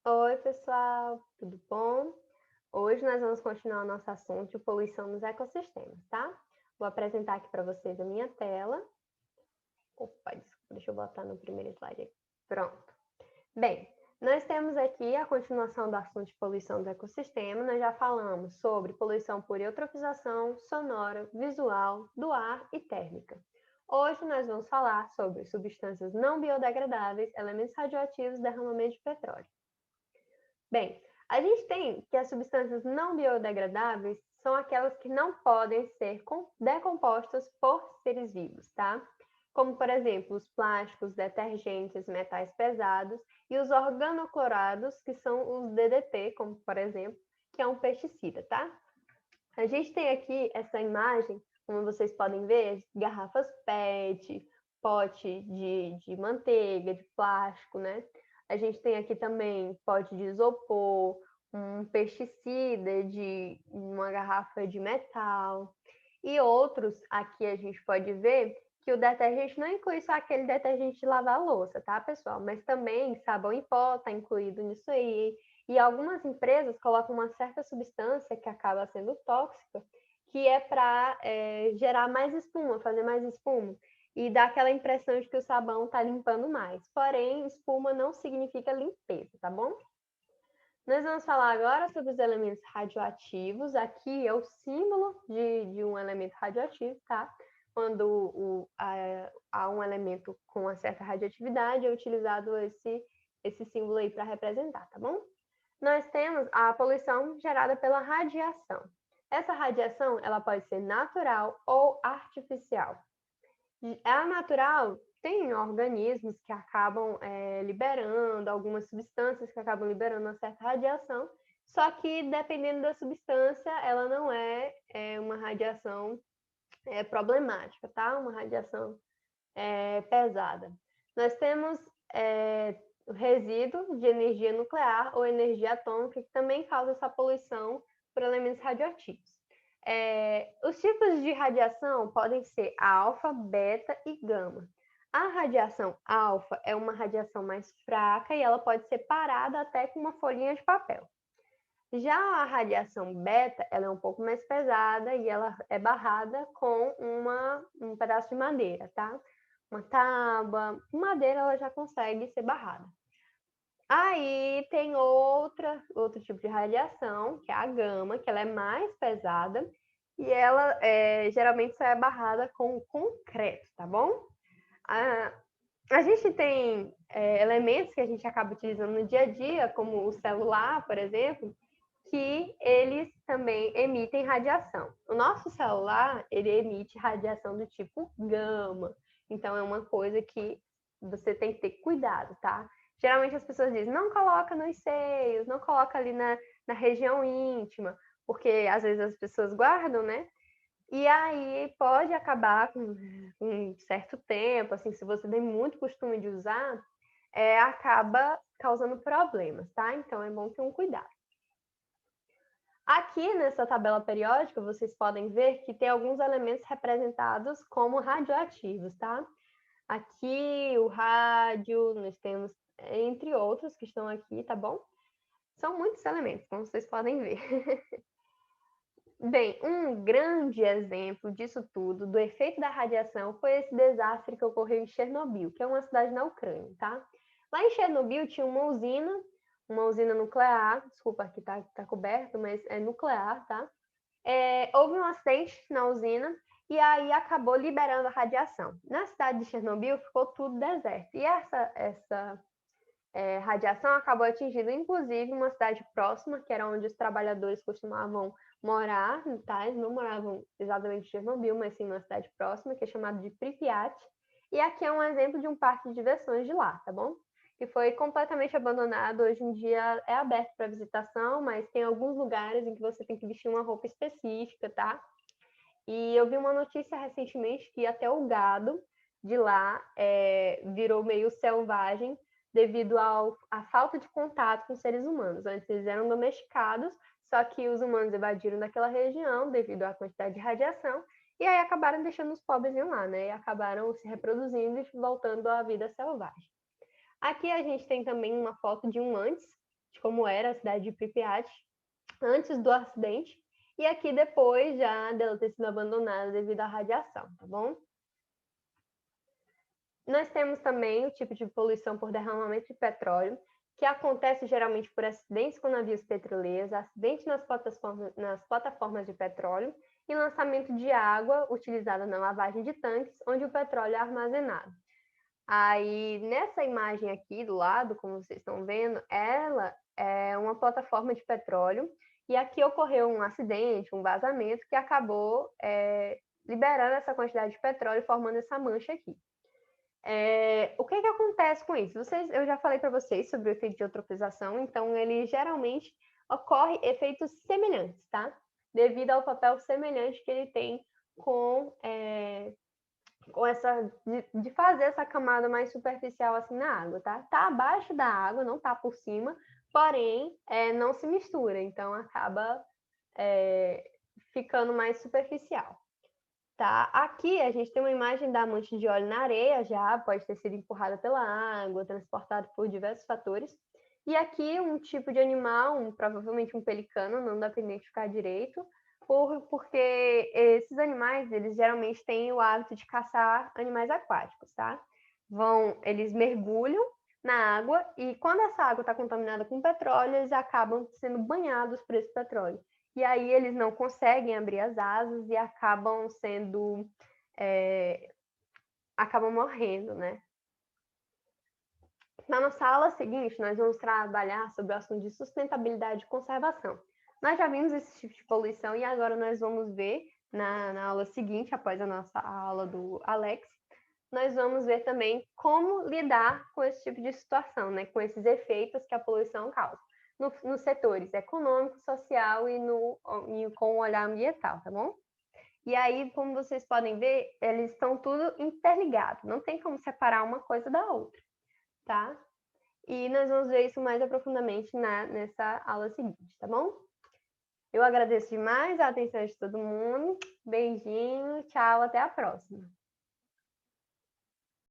Oi, pessoal, tudo bom? Hoje nós vamos continuar o nosso assunto de poluição nos ecossistemas, tá? Vou apresentar aqui para vocês a minha tela. Opa, desculpa, deixa eu botar no primeiro slide aqui. Pronto. Bem, nós temos aqui a continuação do assunto de poluição do ecossistema. Nós já falamos sobre poluição por eutrofização, sonora, visual, do ar e térmica. Hoje nós vamos falar sobre substâncias não biodegradáveis, elementos radioativos e derramamento de petróleo. Bem, a gente tem que as substâncias não biodegradáveis são aquelas que não podem ser decompostas por seres vivos, tá? Como, por exemplo, os plásticos, detergentes, metais pesados e os organoclorados, que são os DDT, como, por exemplo, que é um pesticida, tá? A gente tem aqui essa imagem, como vocês podem ver, garrafas PET, pote de manteiga, de plástico, né? A gente tem aqui também pote de isopor, um pesticida de uma garrafa de metal e outros. Aqui a gente pode ver que o detergente não inclui só aquele detergente de lavar a louça, tá, pessoal? Mas também sabão em pó está incluído nisso aí. E algumas empresas colocam uma certa substância que acaba sendo tóxica, que é para gerar mais espuma, fazer mais espuma e dá aquela impressão de que o sabão está limpando mais. Porém, espuma não significa limpeza, tá bom? Nós vamos falar agora sobre os elementos radioativos. Aqui é o símbolo de um elemento radioativo, tá? Quando há um elemento com uma certa radioatividade, é utilizado esse símbolo aí para representar, tá bom? Nós temos a poluição gerada pela radiação. Essa radiação, ela pode ser natural ou artificial. A natural tem organismos que acabam liberando algumas substâncias que acabam liberando uma certa radiação, só que dependendo da substância, ela não é uma radiação problemática, tá? Uma radiação pesada. Nós temos o resíduo de energia nuclear ou energia atômica, que também causa essa poluição por elementos radioativos. Os tipos de radiação podem ser alfa, beta e gama. A radiação alfa é uma radiação mais fraca e ela pode ser parada até com uma folhinha de papel. Já a radiação beta, ela é um pouco mais pesada e ela é barrada com um pedaço de madeira, tá? Uma tábua, madeira ela já consegue ser barrada. Aí tem outro tipo de radiação, que é a gama, que ela é mais pesada e ela geralmente só é barrada com concreto, tá bom? A gente tem elementos que a gente acaba utilizando no dia a dia, como o celular, por exemplo, que eles também emitem radiação. O nosso celular, ele emite radiação do tipo gama. Então, é uma coisa que você tem que ter cuidado, tá? Geralmente as pessoas dizem, não coloca nos seios, não coloca ali na região íntima, porque às vezes as pessoas guardam, né? E aí pode acabar com um certo tempo, assim, se você tem muito costume de usar, acaba causando problemas, tá? Então é bom ter um cuidado. Aqui nessa tabela periódica, vocês podem ver que tem alguns elementos representados como radioativos, tá? Aqui o rádio, nós temos, entre outros que estão aqui, tá bom? São muitos elementos, como vocês podem ver. Bem, um grande exemplo disso tudo, do efeito da radiação, foi esse desastre que ocorreu em Chernobyl, que é uma cidade na Ucrânia, tá? Lá em Chernobyl tinha uma usina nuclear, desculpa, aqui tá coberto, mas é nuclear, tá? Houve um acidente na usina e aí acabou liberando a radiação. Na cidade de Chernobyl ficou tudo deserto. E essa radiação acabou atingindo, inclusive, uma cidade próxima, que era onde os trabalhadores costumavam morar, tá? Eles não moravam exatamente em Chernobyl, mas sim numa cidade próxima, que é chamada de Pripyat. E aqui é um exemplo de um parque de diversões de lá, tá bom? Que foi completamente abandonado. Hoje em dia é aberto para visitação, mas tem alguns lugares em que você tem que vestir uma roupa específica, tá? E eu vi uma notícia recentemente que até o gado de lá virou meio selvagem devido à falta de contato com seres humanos. Antes eles eram domesticados, só que os humanos invadiram daquela região devido à quantidade de radiação, e aí acabaram deixando os pobres lá, né? E acabaram se reproduzindo e voltando à vida selvagem. Aqui a gente tem também uma foto de um antes de como era a cidade de Pripyat antes do acidente, e aqui depois já dela ter sido abandonada devido à radiação, tá bom? Nós temos também o tipo de poluição por derramamento de petróleo, que acontece geralmente por acidentes com navios petroleiros, acidentes nas plataformas de petróleo e lançamento de água utilizada na lavagem de tanques, onde o petróleo é armazenado. Aí, nessa imagem aqui do lado, como vocês estão vendo, ela é uma plataforma de petróleo e aqui ocorreu um acidente, um vazamento que acabou liberando essa quantidade de petróleo, formando essa mancha aqui. O que acontece com isso? Eu já falei para vocês sobre o efeito de eutrofização, então ele geralmente ocorre efeitos semelhantes, tá? Devido ao papel semelhante que ele tem com essa de fazer essa camada mais superficial assim na água, tá? Tá abaixo da água, não tá por cima, porém não se mistura, então acaba ficando mais superficial. Tá? Aqui a gente tem uma imagem da mancha de óleo na areia, já pode ter sido empurrada pela água, transportada por diversos fatores. E aqui um tipo de animal, provavelmente um pelicano, não dá para identificar direito, porque esses animais, eles geralmente têm o hábito de caçar animais aquáticos, tá? Eles mergulham na água e quando essa água está contaminada com petróleo, eles acabam sendo banhados por esse petróleo. E aí eles não conseguem abrir as asas e acabam acabam morrendo, né? Na nossa aula seguinte, nós vamos trabalhar sobre o assunto de sustentabilidade e conservação. Nós já vimos esse tipo de poluição e agora nós vamos ver na aula seguinte, após a nossa aula do Alex, nós vamos ver também como lidar com esse tipo de situação, né? Com esses efeitos que a poluição causa. Nos setores econômico, social e com o olhar ambiental, tá bom? E aí, como vocês podem ver, eles estão tudo interligados, não tem como separar uma coisa da outra, tá? E nós vamos ver isso mais aprofundadamente nessa aula seguinte, tá bom? Eu agradeço demais a atenção de todo mundo, beijinho, tchau, até a próxima.